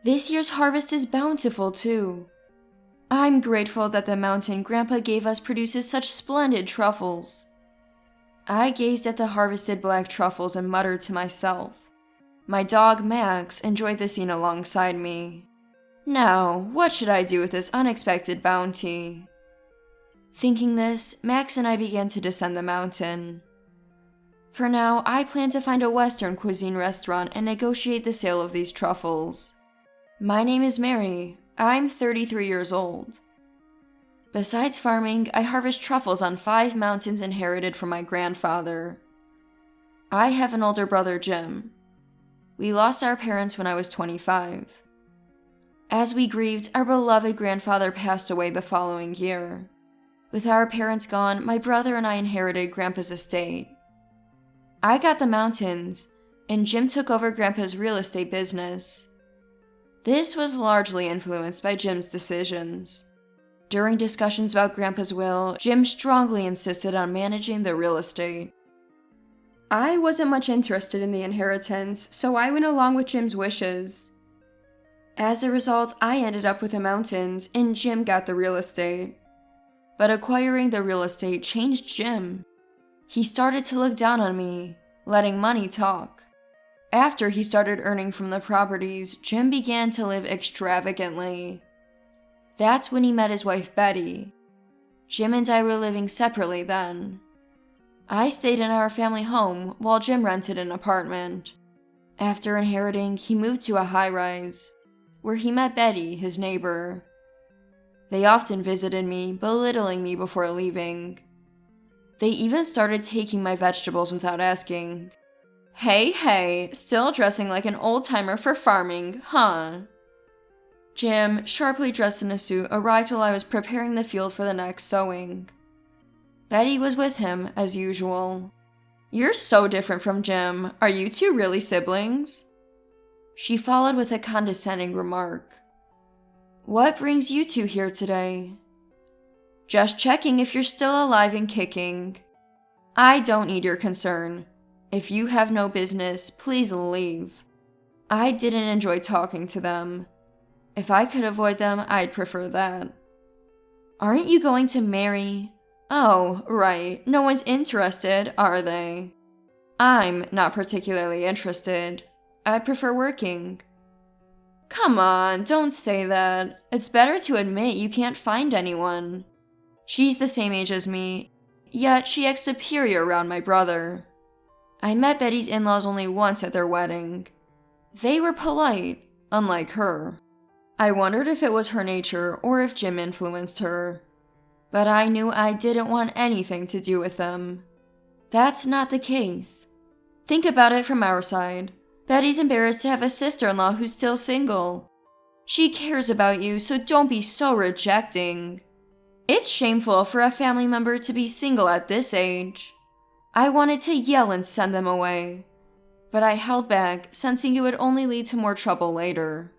This year's harvest is bountiful too. I'm grateful that the mountain Grandpa gave us produces such splendid truffles. I gazed at the harvested black truffles and muttered to myself. My dog Max enjoyed the scene alongside me. Now, what should I do with this unexpected bounty? Thinking this, Max and I began to descend the mountain. For now, I plan to find a Western cuisine restaurant and negotiate the sale of these truffles. My name is Mary. I'm 33 years old. Besides farming, I harvest truffles on 5 mountains inherited from my grandfather. I have an older brother, Jim. We lost our parents when I was 25. As we grieved, our beloved grandfather passed away the following year. With our parents gone, my brother and I inherited Grandpa's estate. I got the mountains, and Jim took over Grandpa's real estate business. This was largely influenced by Jim's decisions. During discussions about Grandpa's will, Jim strongly insisted on managing the real estate. I wasn't much interested in the inheritance, so I went along with Jim's wishes. As a result, I ended up with the mountains, and Jim got the real estate. But acquiring the real estate changed Jim. He started to look down on me, letting money talk. After he started earning from the properties, Jim began to live extravagantly. That's when he met his wife Betty. Jim and I were living separately then. I stayed in our family home while Jim rented an apartment. After inheriting, he moved to a high-rise, where he met Betty, his neighbor. They often visited me, belittling me before leaving. They even started taking my vegetables without asking. Hey, still dressing like an old-timer for farming, huh? Jim, sharply dressed in a suit, arrived while I was preparing the field for the next sowing. Betty was with him, as usual. You're so different from Jim. Are you two really siblings? She followed with a condescending remark. What brings you two here today? Just checking if you're still alive and kicking. I don't need your concern. If you have no business, please leave. I didn't enjoy talking to them. If I could avoid them, I'd prefer that. Aren't you going to marry? Oh, right. No one's interested, are they? I'm not particularly interested. I prefer working. Come on, don't say that. It's better to admit you can't find anyone. She's the same age as me, yet she acts superior around my brother. I met Betty's in-laws only once at their wedding. They were polite, unlike her. I wondered if it was her nature or if Jim influenced her. But I knew I didn't want anything to do with them. That's not the case. Think about it from our side. Betty's embarrassed to have a sister-in-law who's still single. She cares about you, so don't be so rejecting. It's shameful for a family member to be single at this age. I wanted to yell and send them away, but I held back, sensing it would only lead to more trouble later.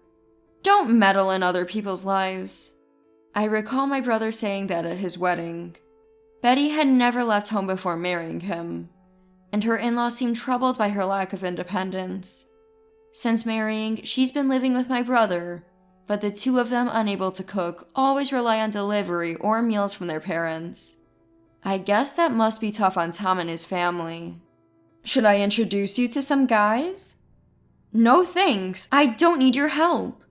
Don't meddle in other people's lives. I recall my brother saying that at his wedding. Betty had never left home before marrying him, and her in-laws seemed troubled by her lack of independence. Since marrying, she's been living with my brother, but the two of them, unable to cook, always rely on delivery or meals from their parents. I guess that must be tough on Tom and his family. Should I introduce you to some guys? No thanks, I don't need your help.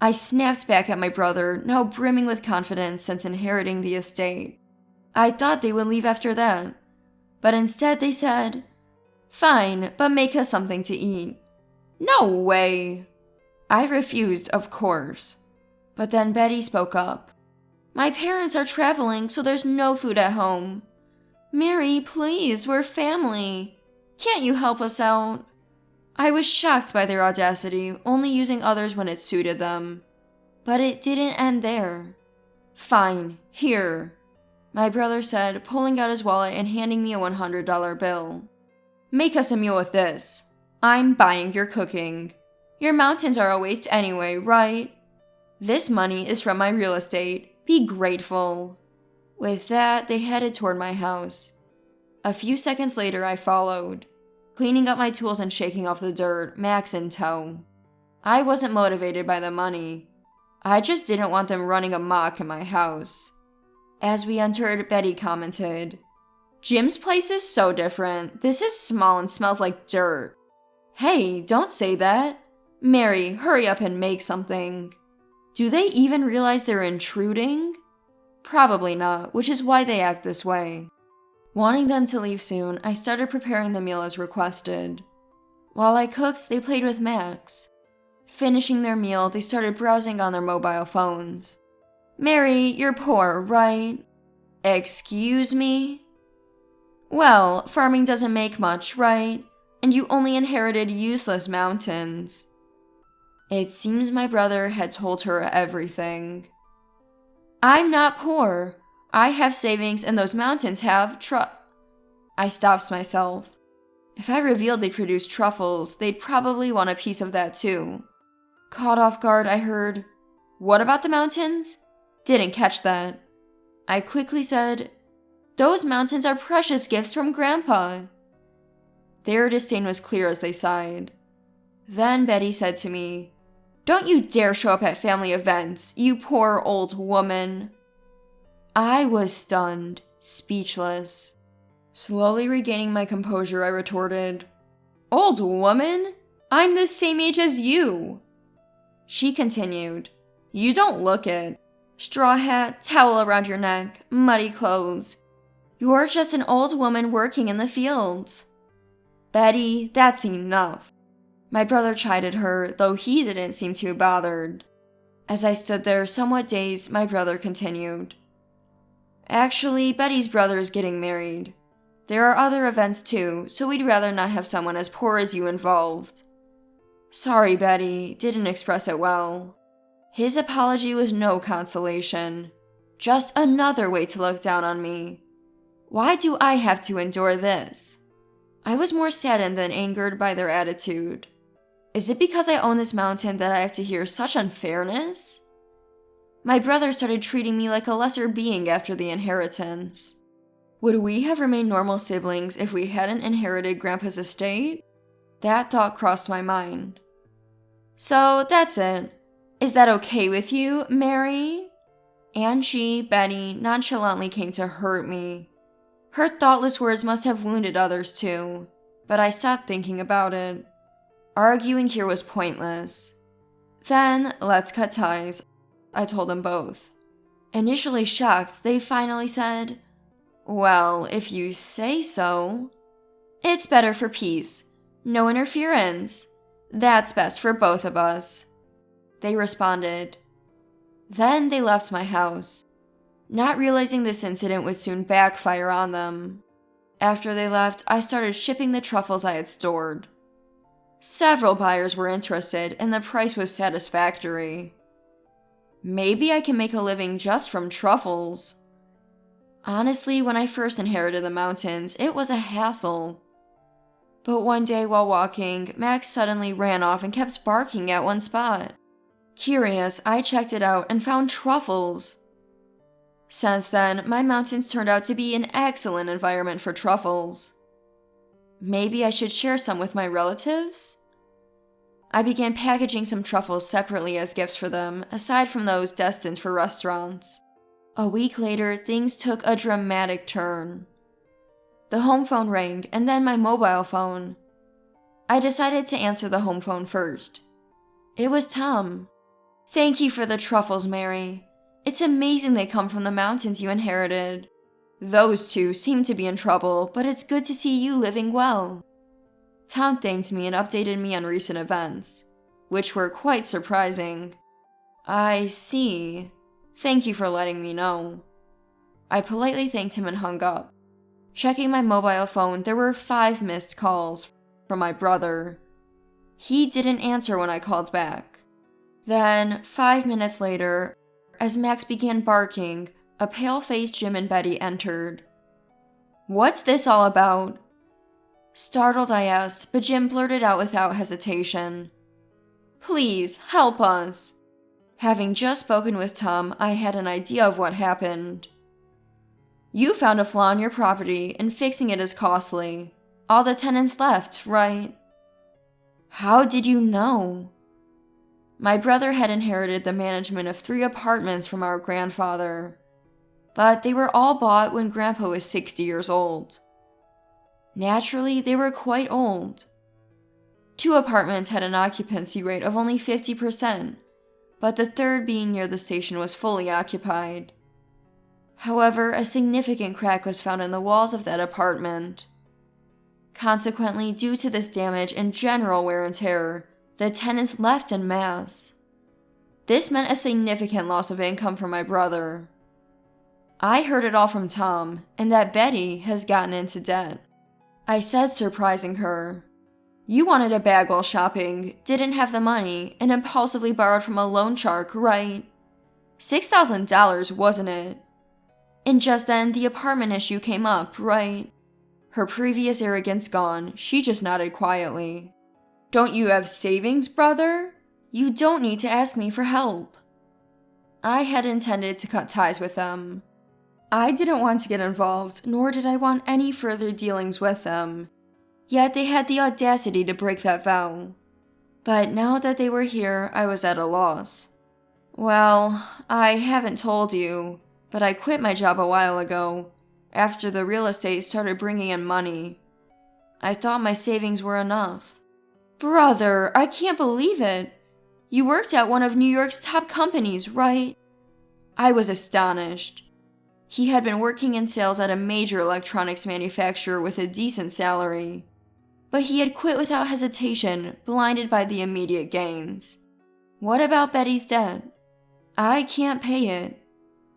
I snapped back at my brother, now brimming with confidence since inheriting the estate. I thought they would leave after that, but instead they said, Fine, but make us something to eat. No way! I refused, of course. But then Betty spoke up. My parents are traveling, so there's no food at home. Mary, please, we're family. Can't you help us out? I was shocked by their audacity, only using others when it suited them. But it didn't end there. Fine, here, my brother said, pulling out his wallet and handing me a $100 bill. Make us a meal with this. I'm buying your cooking. Your mountains are a waste anyway, right? This money is from my real estate. Be grateful. With that, they headed toward my house. A few seconds later, I followed, cleaning up my tools and shaking off the dirt, Max in tow. I wasn't motivated by the money. I just didn't want them running amok in my house. As we entered, Betty commented, "Jim's place is so different. This is small and smells like dirt." Hey, don't say that. Mary, hurry up and make something. Do they even realize they're intruding? Probably not, which is why they act this way. Wanting them to leave soon, I started preparing the meal as requested. While I cooked, they played with Max. Finishing their meal, they started browsing on their mobile phones. "Mary, you're poor, right?" "Excuse me?" "Well, farming doesn't make much, right? And you only inherited useless mountains." It seems my brother had told her everything. "I'm not poor. I have savings and those mountains have I stopped myself. If I revealed they produced truffles, they'd probably want a piece of that too. Caught off guard, I heard, "What about the mountains?" Didn't catch that. I quickly said, "Those mountains are precious gifts from Grandpa." Their disdain was clear as they sighed. Then Betty said to me, "Don't you dare show up at family events, you poor old woman." I was stunned, speechless. Slowly regaining my composure, I retorted, "Old woman? I'm the same age as you." She continued, "You don't look it. Straw hat, towel around your neck, muddy clothes. You're just an old woman working in the fields." "Betty, that's enough." My brother chided her, though he didn't seem too bothered. As I stood there, somewhat dazed, my brother continued, "Actually, Betty's brother is getting married. There are other events too, so we'd rather not have someone as poor as you involved." Sorry, Betty, didn't express it well. His apology was no consolation. Just another way to look down on me. Why do I have to endure this? I was more saddened than angered by their attitude. Is it because I own this mountain that I have to hear such unfairness? My brother started treating me like a lesser being after the inheritance. Would we have remained normal siblings if we hadn't inherited Grandpa's estate? That thought crossed my mind. "So, that's it. Is that okay with you, Mary?" And she, Betty, nonchalantly came to hurt me. Her thoughtless words must have wounded others too, but I stopped thinking about it. Arguing here was pointless. "Then, let's cut ties," I told them both. Initially shocked, they finally said, "Well, if you say so." "It's better for peace. No interference. That's best for both of us," they responded. Then they left my house, not realizing this incident would soon backfire on them. After they left, I started shipping the truffles I had stored. Several buyers were interested, and the price was satisfactory. Maybe I can make a living just from truffles. Honestly, when I first inherited the mountains, it was a hassle. But one day while walking, Max suddenly ran off and kept barking at one spot. Curious, I checked it out and found truffles. Since then, my mountains turned out to be an excellent environment for truffles. Maybe I should share some with my relatives? I began packaging some truffles separately as gifts for them, aside from those destined for restaurants. A week later, things took a dramatic turn. The home phone rang, and then my mobile phone. I decided to answer the home phone first. It was Tom. "Thank you for the truffles, Mary. It's amazing they come from the mountains you inherited. Those two seem to be in trouble, but it's good to see you living well." Tom thanked me and updated me on recent events, which were quite surprising. "I see. Thank you for letting me know." I politely thanked him and hung up. Checking my mobile phone, there were 5 missed calls from my brother. He didn't answer when I called back. Then, 5 minutes later, as Max began barking, a pale-faced Jim and Betty entered. "What's this all about?" Startled, I asked, but Jim blurted out without hesitation, "Please, help us." Having just spoken with Tom, I had an idea of what happened. "You found a flaw in your property, and fixing it is costly. All the tenants left, right?" "How did you know?" My brother had inherited the management of 3 apartments from our grandfather, but they were all bought when Grandpa was 60 years old. Naturally, they were quite old. 2 apartments had an occupancy rate of only 50%, but the third, being near the station, was fully occupied. However, a significant crack was found in the walls of that apartment. Consequently, due to this damage and general wear and tear, the tenants left en masse. This meant a significant loss of income for my brother. I heard it all from Tom, and that Betty has gotten into debt. I said, surprising her. You wanted a bag while shopping, didn't have the money, and impulsively borrowed from a loan shark, right? $6,000, wasn't it? And just then, the apartment issue came up, right? Her previous arrogance gone, she just nodded quietly. Don't you have savings, brother? You don't need to ask me for help. I had intended to cut ties with them. I didn't want to get involved, nor did I want any further dealings with them. Yet they had the audacity to break that vow. But now that they were here, I was at a loss. Well, I haven't told you, but I quit my job a while ago, after the real estate started bringing in money. I thought my savings were enough. Brother, I can't believe it. You worked at one of New York's top companies, right? I was astonished. He had been working in sales at a major electronics manufacturer with a decent salary. But he had quit without hesitation, blinded by the immediate gains. What about Betty's debt? I can't pay it.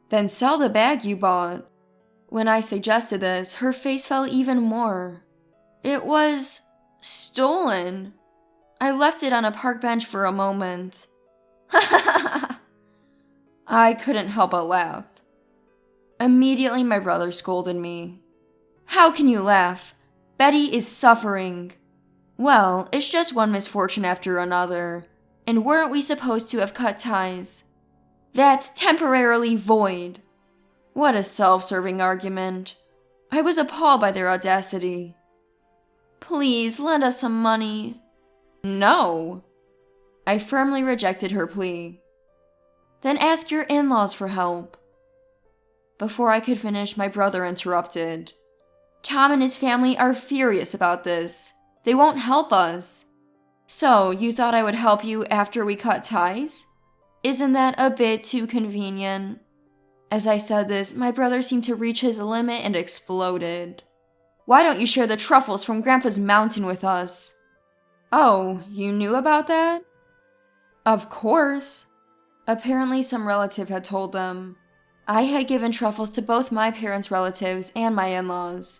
Then sell the bag you bought. When I suggested this, her face fell even more. It was stolen. I left it on a park bench for a moment. I couldn't help but laugh. Immediately, my brother scolded me. How can you laugh? Betty is suffering. Well, it's just one misfortune after another. And weren't we supposed to have cut ties? That's temporarily void. What a self-serving argument. I was appalled by their audacity. Please, lend us some money. No. I firmly rejected her plea. Then ask your in-laws for help. Before I could finish, my brother interrupted. Tom and his family are furious about this. They won't help us. So, you thought I would help you after we cut ties? Isn't that a bit too convenient? As I said this, my brother seemed to reach his limit and exploded. Why don't you share the truffles from Grandpa's mountain with us? Oh, you knew about that? Of course. Apparently some relative had told them. I had given truffles to both my parents' relatives and my in-laws.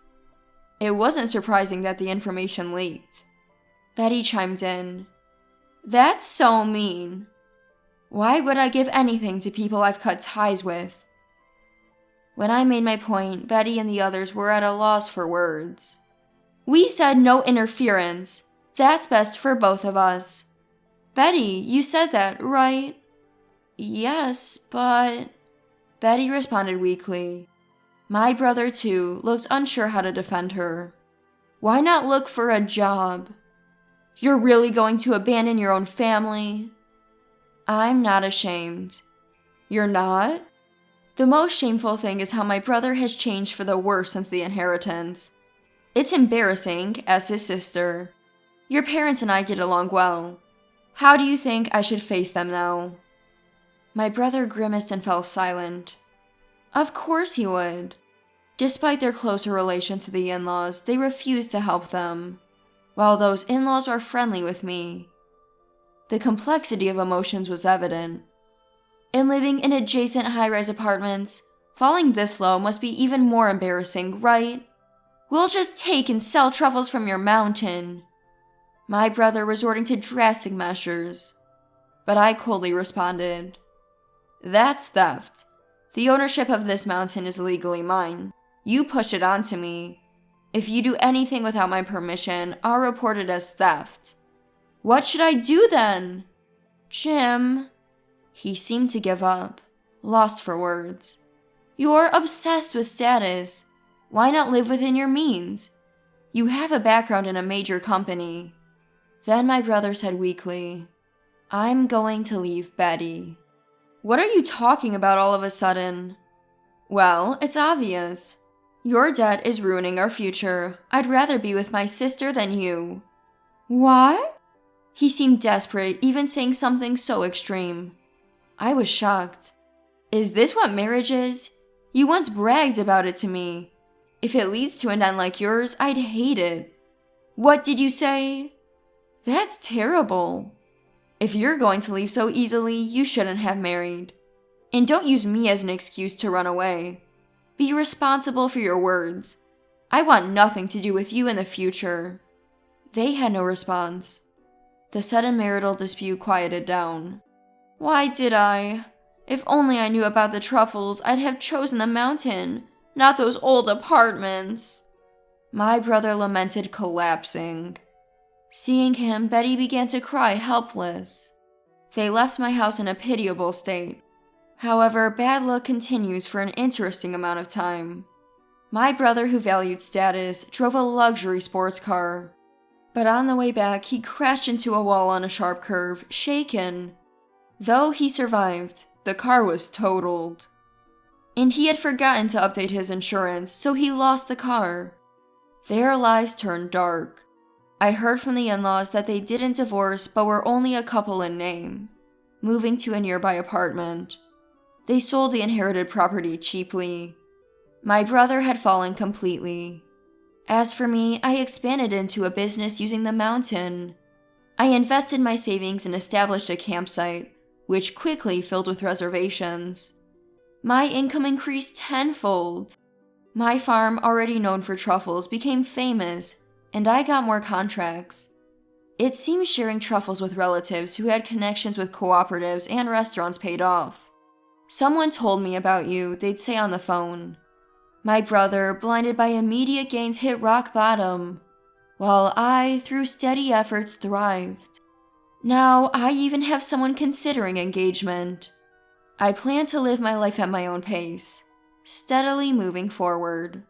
It wasn't surprising that the information leaked. Betty chimed in. That's so mean. Why would I give anything to people I've cut ties with? When I made my point, Betty and the others were at a loss for words. We said no interference. That's best for both of us. Betty, you said that, right? Yes, but... Betty responded weakly. My brother, too, looked unsure how to defend her. Why not look for a job? You're really going to abandon your own family? I'm not ashamed. You're not? The most shameful thing is how my brother has changed for the worse since the inheritance. It's embarrassing, as his sister. Your parents and I get along well. How do you think I should face them now? My brother grimaced and fell silent. Of course he would. Despite their closer relation to the in-laws, they refused to help them, while those in-laws are friendly with me. The complexity of emotions was evident. And living in adjacent high-rise apartments, falling this low must be even more embarrassing, right? We'll just take and sell truffles from your mountain. My brother resorting to drastic measures. But I coldly responded, That's theft. The ownership of this mountain is legally mine. You pushed it onto me. If you do anything without my permission, I'll report it as theft. What should I do then? Jim. He seemed to give up, lost for words. You're obsessed with status. Why not live within your means? You have a background in a major company. Then my brother said weakly, I'm going to leave Betty. What are you talking about all of a sudden? Well, it's obvious. Your debt is ruining our future. I'd rather be with my sister than you. What? He seemed desperate, even saying something so extreme. I was shocked. Is this what marriage is? You once bragged about it to me. If it leads to an end like yours, I'd hate it. What did you say? That's terrible. If you're going to leave so easily, you shouldn't have married. And don't use me as an excuse to run away. Be responsible for your words. I want nothing to do with you in the future. They had no response. The sudden marital dispute quieted down. Why did I? If only I knew about the truffles, I'd have chosen the mountain, not those old apartments. My brother lamented, collapsing. Seeing him, Betty began to cry, helpless. They left my house in a pitiable state. However, bad luck continues for an interesting amount of time. My brother, who valued status, drove a luxury sports car. But on the way back, he crashed into a wall on a sharp curve, shaken. Though he survived, the car was totaled. And he had forgotten to update his insurance, so he lost the car. Their lives turned dark. I heard from the in-laws that they didn't divorce but were only a couple in name, moving to a nearby apartment. They sold the inherited property cheaply. My brother had fallen completely. As for me, I expanded into a business using the mountain. I invested my savings and established a campsite, which quickly filled with reservations. My income increased tenfold. My farm, already known for truffles, became famous, and I got more contracts. It seems sharing truffles with relatives who had connections with cooperatives and restaurants paid off. Someone told me about you, they'd say on the phone. My brother, blinded by immediate gains, hit rock bottom, while I, through steady efforts, thrived. Now, I even have someone considering engagement. I plan to live my life at my own pace, steadily moving forward.